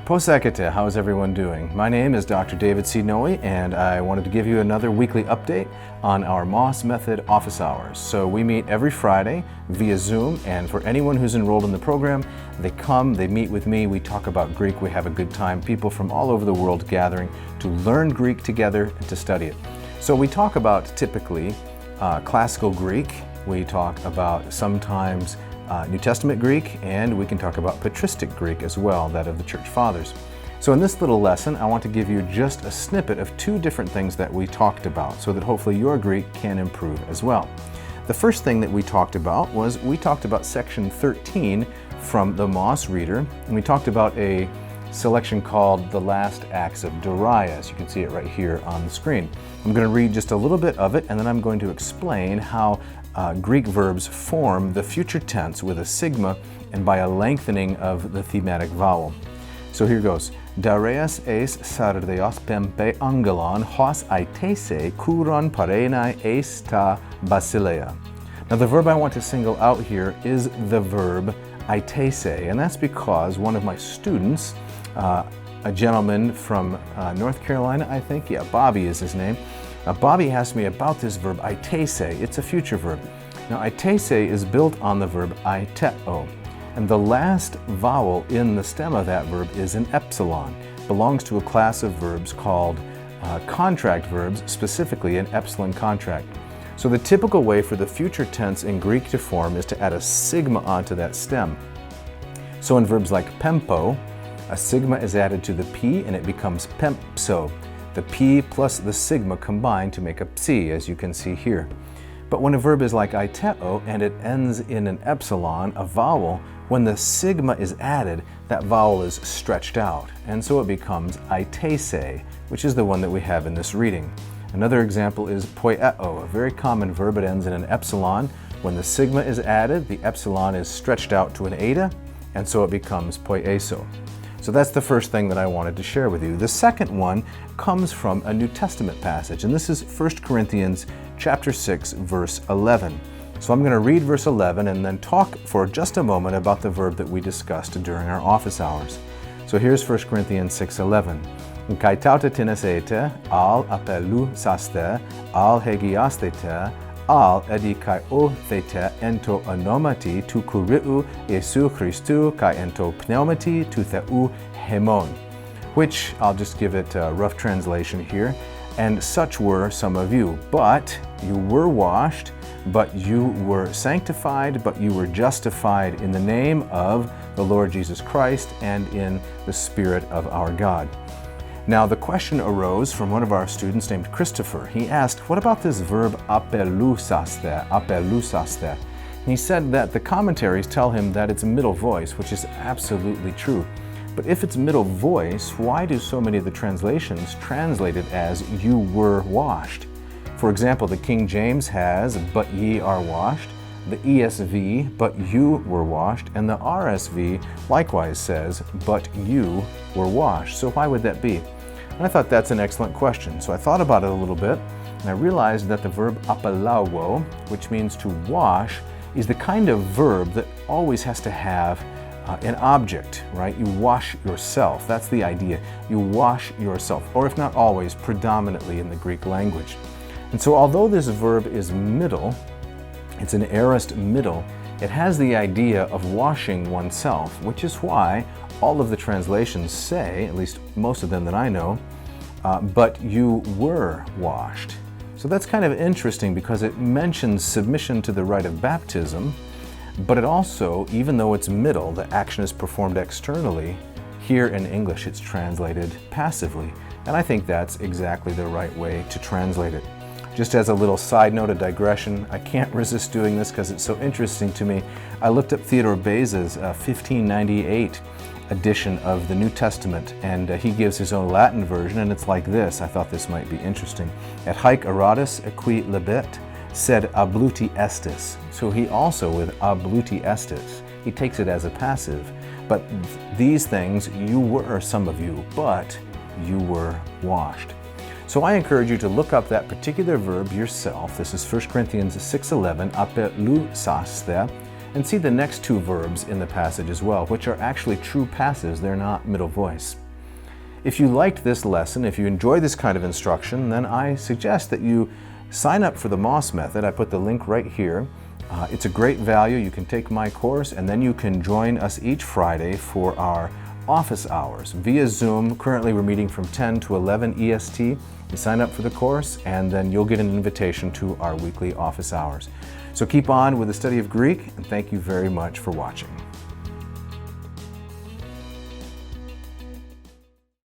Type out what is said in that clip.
Posakete, how's everyone doing? My name is Dr. David C. Noe, and I wanted to give you another weekly update on our MossMethod office hours. So we meet every Friday via Zoom, and for anyone who's enrolled in the program, they come, they meet with me, we talk about Greek, we have a good time. People from all over the world gathering to learn Greek together and to study it. So we talk about typically classical Greek, we talk about sometimes New Testament Greek, and we can talk about patristic Greek as well, that of the Church Fathers. So in this little lesson, I want to give you just a snippet of two different things that we talked about so that hopefully your Greek can improve as well. The first thing that we talked about was section 13 from the Moss Reader, and we talked about a selection called The Last Acts of Darius. You can see it right here on the screen. I'm going to read just a little bit of it, and then I'm going to explain how Greek verbs form the future tense with a sigma and by a lengthening of the thematic vowel. So here goes. Darius eis sardeos pempe angelon hos aitese kuron parenai eis ta basileia. Now the verb I want to single out here is the verb aitese, and that's because one of my students, a gentleman from North Carolina, I think, yeah, Bobby is his name. Bobby asked me about this verb aitese. It's a future verb. Now aitese is built on the verb aiteo, and the last vowel in the stem of that verb is an epsilon. It belongs to a class of verbs called contract verbs, specifically an epsilon contract. So the typical way for the future tense in Greek to form is to add a sigma onto that stem. So in verbs like pempo, a sigma is added to the P and it becomes pempso. The P plus the sigma combine to make a psi, as you can see here. But when a verb is like aiteo and it ends in an epsilon, a vowel, when the sigma is added, that vowel is stretched out, and so it becomes aitese, which is the one that we have in this reading. Another example is poieo, a very common verb. It ends in an epsilon. When the sigma is added, the epsilon is stretched out to an eta, and so it becomes poieso. So that's the first thing that I wanted to share with you. The second one comes from a New Testament passage, and this is 1 Corinthians chapter 6, verse 11. So I'm going to read verse 11 and then talk for just a moment about the verb that we discussed during our office hours. So here's 1 Corinthians 6:11. Kai taute tinesete al apelu saste al hegiastete al edikaiou thete ento onomati tu kuriu Jesu Christu kai ento pneumati tu theu hemon, which I'll just give it a rough translation here. And such were some of you, but you were washed, but you were sanctified, but you were justified in the name of the Lord Jesus Christ and in the Spirit of our God. Now the question arose from one of our students named Christopher. He asked, what about this verb apelusaste, apelusaste? And he said that the commentaries tell him that it's a middle voice, which is absolutely true. But if it's middle voice, why do so many of the translations translate it as you were washed? For example, the King James has, but ye are washed, the ESV, but you were washed, and the RSV likewise says, but you were washed. So why would that be? And I thought that's an excellent question. So I thought about it a little bit, and I realized that the verb apelawo, which means to wash, is the kind of verb that always has to have an object, right? You wash yourself. That's the idea. You wash yourself, or if not always, predominantly in the Greek language. And so although this verb is middle, it's an aorist middle, it has the idea of washing oneself, which is why all of the translations say, at least most of them that I know, but you were washed. So that's kind of interesting because it mentions submission to the rite of baptism, but it also, even though it's middle, the action is performed externally, here in English it's translated passively. And I think that's exactly the right way to translate it. Just as a little side note, a digression, I can't resist doing this because it's so interesting to me. I looked up Theodore Beza's 1598 edition of the New Testament, and he gives his own Latin version, and it's like this. I thought this might be interesting. Et haec eratus qui libet, sed abluti estis. So he also, with abluti estis, he takes it as a passive. But these things, you were, some of you, but you were washed. So I encourage you to look up that particular verb yourself. This is 1 Corinthians 6:11, apelusaste, and see the next two verbs in the passage as well, which are actually true passives. They're not middle voice. If you liked this lesson, if you enjoy this kind of instruction, then I suggest that you sign up for the Moss Method. I put the link right here. It's a great value. You can take my course, and then you can join us each Friday for our office hours via Zoom. Currently we're meeting from 10 to 11 EST. You sign up for the course, and then you'll get an invitation to our weekly office hours. So keep on with the study of Greek, and thank you very much for watching.